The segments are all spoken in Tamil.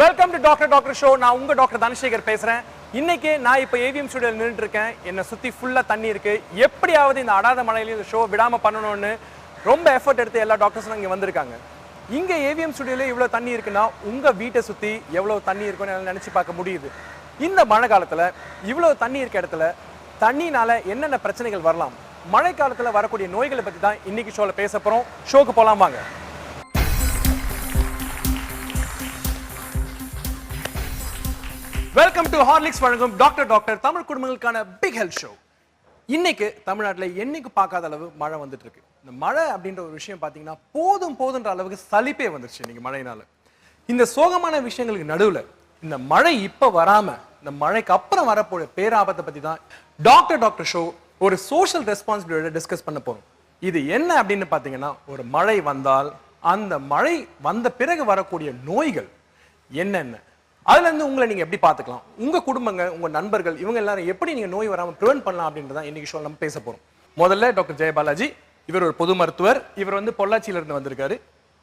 Welcome to doctor show. நான் உங்க டாக்டர் தனசேகர் பேசுறேன். இன்னைக்கு நான் இப்போ ஏவிஎம் ஸ்டுடியோல நின்றுட்டு இருக்கேன். என்னை சுத்தி ஃபுல்லா தண்ணி இருக்கு. எப்படியாவது இந்த அடாத மழையில இந்த ஷோ விடாம பண்ணணும்னு ரொம்ப எஃபர்ட் எடுத்து எல்லா டாக்டர்ஸும் இங்க வந்திருக்காங்க. இங்க ஏவிஎம் ஸ்டுடியோல இவ்வளவு தண்ணி இருக்குன்னா உங்க வீட்டை சுத்தி எவ்வளவு தண்ணி இருக்குன்னு நினைச்சு பார்க்க முடியுது. இந்த மழை காலத்துல இவ்வளவு தண்ணி இருக்க இடத்துல தண்ணினால என்னென்ன பிரச்சனைகள் வரலாம், மழை காலத்துல வரக்கூடிய நோய்களை பத்தி தான் இன்னைக்கு ஷோல பேச போறோம். ஷோக்கு போலாம் வாங்க. வெல்கம் டு ஹார்லிக்ஸ் வழங்கும் டாக்டர் தமிழ் குடும்பங்களுக்கான பிக் ஹெல்த் ஷோ. இன்னைக்கு தமிழ்நாட்டில் என்னைக்கு பார்க்காத அளவு மழை வந்துட்டு இருக்கு. இந்த மழை அப்படின்ற ஒரு விஷயம் பார்த்தீங்கன்னா போதுன்ற அளவுக்கு சலிப்பே வந்துருச்சு இன்னைக்கு மழையினால. இந்த சோகமான விஷயங்களுக்கு நடுவில் இந்த மழை இப்போ வராம இந்த மழைக்கு அப்புறம் வரப்போற பேராபத்தை பத்தி தான் டாக்டர் ஷோ ஒரு சோஷியல் ரெஸ்பான்சிபிலிட்டியோட டிஸ்கஸ் பண்ண போறோம். இது என்ன அப்படின்னு பார்த்தீங்கன்னா, ஒரு மழை வந்தால் அந்த மழை வந்த பிறகு வரக்கூடிய நோய்கள் என்னென்ன, அதுல இருந்து உங்களை நீங்க எப்படி பாத்துக்கலாம், உங்க குடும்பங்க, உங்க நண்பர்கள், இவங்க எல்லாரும் எப்படி நீங்க நோய் வராம ப்ரிவென்ட் பண்ணலாம் அப்படின்றத இன்னைக்கு ஷோ நம்ம பேச போறோம். முதல்ல டாக்டர் ஜெயபாலாஜி, இவர் ஒரு பொது மருத்துவர். இவர் பொள்ளாச்சியில இருந்து வந்திருக்காரு.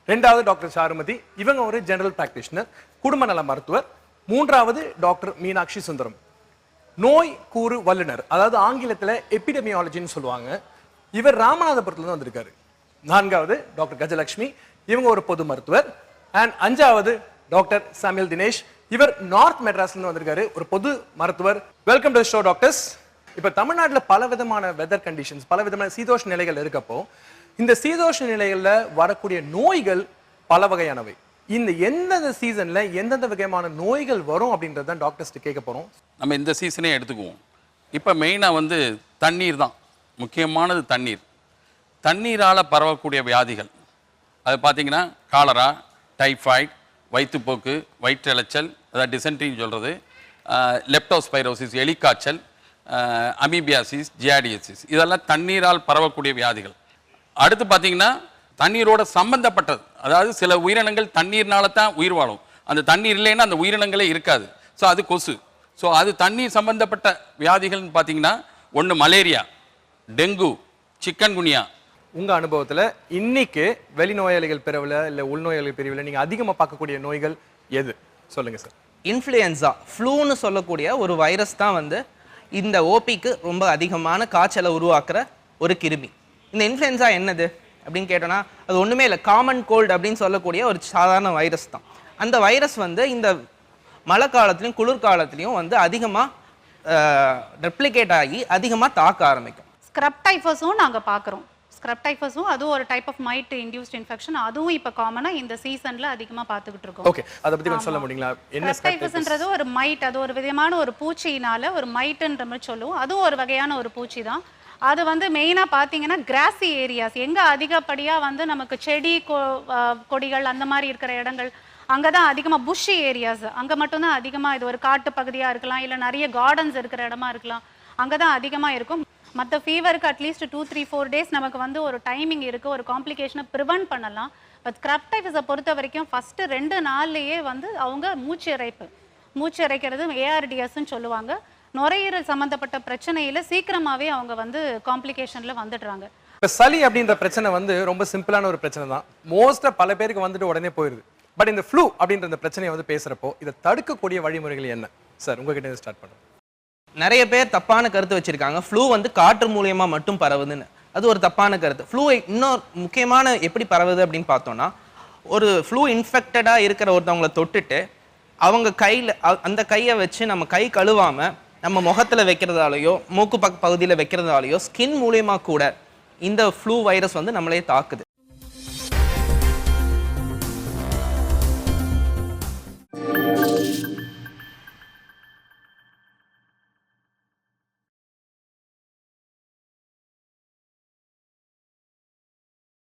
ரெண்டாவது டாக்டர் சாருமதி, இவங்க ஒரு ஜெனரல் பிராக்டிஷனர், குடும்ப நல மருத்துவர். மூன்றாவது டாக்டர் மீனாட்சி சுந்தரம், நோய் கூறு வல்லுநர், அதாவது ஆங்கிலத்துல எபிடெமியாலஜின்னு சொல்லுவாங்க. இவர் ராமநாதபுரத்துல இருந்து வந்திருக்காரு. நான்காவது டாக்டர் கஜலட்சுமி, இவங்க ஒரு பொது மருத்துவர். அண்ட் அஞ்சாவது டாக்டர் சாமுவேல் தினேஷ், இவர் நார்த் மெட்ராஸ்ல இருந்து வந்திருக்காரு, ஒரு பொது மருத்துவர். Welcome to show doctors. இப்ப தமிழ்நாட்டுல பல விதமான வெதர் கண்டிஷன்ஸ், பல விதமான சீதோஷ நிலைகள் இருக்கப்போ இந்த சீதோஷ நிலைகள்ல வரக்கூடிய நோய்கள் பல வகையானவை. இந்த எந்தெந்த சீசன்ல எந்தெந்த வகையான நோய்கள் வரும் அப்படின்றத டாக்டர்ஸ்ட்டு கேட்க போறோம். நம்ம இந்த சீசனே எடுத்துக்குவோம். இப்போ மெயினாக தண்ணீர் தான் முக்கியமானது. தண்ணீரால் பரவக்கூடிய வியாதிகள் அது பார்த்தீங்கன்னா காலரா, டைஃபாய்டு, வயிற்றுப்போக்கு, வயிற்றிழச்சல், அதாவது டிசென்ட்ரின்னு சொல்கிறது, லெப்டோஸ்பைரோசிஸ் எலிக்காய்ச்சல், அமீபியாசிஸ், ஜியாடியசிஸ், இதெல்லாம் தண்ணீரால் பரவக்கூடிய வியாதிகள். அடுத்து பார்த்தீங்கன்னா தண்ணீரோட சம்பந்தப்பட்டது, அதாவது சில உயிரினங்கள் தண்ணீர்னால தான் உயிர் வாழும். அந்த தண்ணீர் இல்லைன்னா அந்த உயிரினங்களே இருக்காது. ஸோ அது கொசு. ஸோ அது தண்ணீர் சம்பந்தப்பட்ட வியாதிகள்னு பார்த்தீங்கன்னா ஒன்று மலேரியா, டெங்கு, சிக்கன்குனியா. உங்க அனுபவத்துல இன்னைக்கு வெளிநோயாளிகள் பிரிவில் இல்லை உள்நோயாளிகள் பிரிவில் நீங்க அதிகமா பார்க்கக்கூடிய நோய்கள் எது சொல்லுங்க சார்? இன்ஃப்ளூயன்ஸா, ஃப்ளூன்னு சொல்லக்கூடிய ஒரு வைரஸ் தான் இந்த ஓபிக்கு ரொம்ப அதிகமான காய்ச்சலை உருவாக்குற ஒரு கிருமி. இந்த இன்ஃப்ளூயன்ஸா என்னது அப்படின்னு கேட்டோன்னா, அது ஒன்றுமே இல்லை, காமன் கோல்டு அப்படின்னு சொல்லக்கூடிய ஒரு சாதாரண வைரஸ் தான். அந்த வைரஸ் இந்த மழை காலத்துலையும் குளிர்காலத்துலையும் அதிகமாக ரெப்ளிகேட் ஆகி அதிகமாக தாக்க ஆரம்பிக்கும். ஸ்க்ரப் டைஃபஸும் நாங்கள் பார்க்குறோம். ஸ்க்ரப் டைஃபஸும் அதுவும் ஒரு type of mite induced infection. அதுவும் இப்போ காமனாக இந்த சீசனில் அதிகமாக பார்த்துக்கிட்டு இருக்கோம். ஓகே, அதை பற்றி கொஞ்சம் சொல்ல முடியுங்களா? என்ன ஸ்க்ரப் டைஃபஸ்ன்றது ஒரு மைட், அது ஒரு விதமான ஒரு பூச்சியினால ஒரு மைட்டுன்ற மாதிரி சொல்லுவோம். அதுவும் ஒரு வகையான ஒரு பூச்சி தான். அது மெயினாக பார்த்தீங்கன்னா கிராசி ஏரியாஸ், எங்கே அதிகப்படியாக நமக்கு செடி கொடிகள் அந்த மாதிரி இருக்கிற இடங்கள், அங்கே தான் அதிகமாக புஷ்ஷி ஏரியாஸ், அங்கே மட்டும்தான் அதிகமாக, இது ஒரு காட்டு பகுதியாக இருக்கலாம், இல்லை நிறைய கார்டன்ஸ் இருக்கிற இடமா இருக்கலாம், அங்கே தான் அதிகமாக இருக்கும். மற்ற ஃபீவருக்கு அட்லீஸ்ட் 2-3-4 டேஸ் நமக்கு ஒரு டைமிங் இருக்குது, ஒரு காம்ப்ளிகேஷனை ப்ரிவென்ட் பண்ணலாம். பட் ஸ்க்ரப் டைஃபஸை பொறுத்த வரைக்கும் ஃபஸ்ட்டு 2 நாள்லேயே அவங்க மூச்சு இறைக்கிறது ஏஆர்டிஎஸ்ன்னு சொல்லுவாங்க. நுரையீரல் சம்மந்தப்பட்ட பிரச்சனையில் சீக்கிரமாகவே அவங்க காம்ப்ளிகேஷனில் வந்துடுறாங்க. இப்போ சளி அப்படின்ற பிரச்சனை ரொம்ப சிம்பிளான ஒரு பிரச்சனை தான். மோஸ்ட்டாக பல பேருக்கு உடனே போயிடுது. பட் இந்த ஃப்ளூ அப்படின்ற இந்த பிரச்சனையை பேசுகிறப்போ இதை தடுக்கக்கூடிய வழிமுறைகள் என்ன சார்? உங்ககிட்ட ஸ்டார்ட் பண்ணுறோம். நிறைய பேர் தப்பான கருத்து வச்சிருக்காங்க, ஃப்ளூ காற்று மூலியமாக மட்டும் பரவுதுன்னு. அது ஒரு தப்பான கருத்து. ஃப்ளூ இன்னொரு முக்கியமான எப்படி பரவுது அப்படின்னு பார்த்தோன்னா, ஒரு ஃப்ளூ இன்ஃபெக்டடாக இருக்கிற ஒருத்தவங்களை தொட்டுட்டு அவங்க கையில் அந்த கையை வச்சு நம்ம கை கழுவாமல் நம்ம முகத்தில் வைக்கிறதாலேயோ மூக்கு பகுதியில் வைக்கிறதாலேயோ ஸ்கின் மூலியமாக கூட இந்த ஃப்ளூ வைரஸ் நம்மளே தாக்குது.